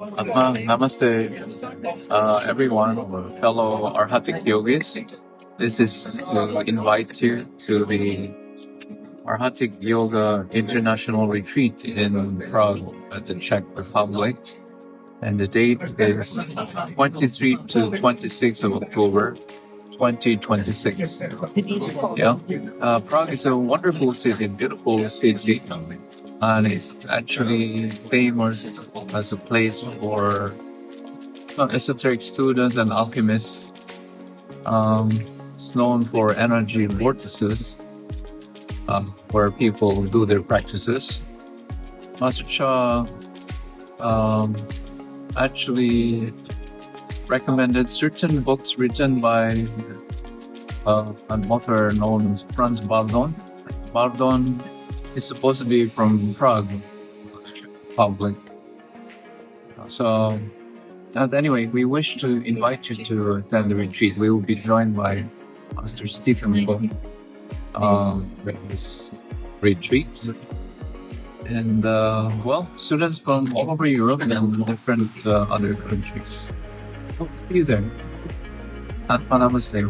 Namaste, everyone, fellow Arhatske yogis. This is to invite you to the Arhatske Yoga International Retreat in Prague, at the Czech Republic. And the date is 23 to 26 of October, 2026. Yeah. Prague is a wonderful city, beautiful city. And it's actually famous as a place for esoteric students and alchemists. It's known for energy vortices, where people do their practices. Master Cha actually recommended certain books written by an author known as Franz Baldon. Baldon is supposed to be from Prague, Republic. So, anyway, we wish to invite you to attend the retreat. We will be joined by Master Stephen Co-jem for this retreat. And, students from all over Europe and different other countries. Hope to see you there. Have fun. Namaste.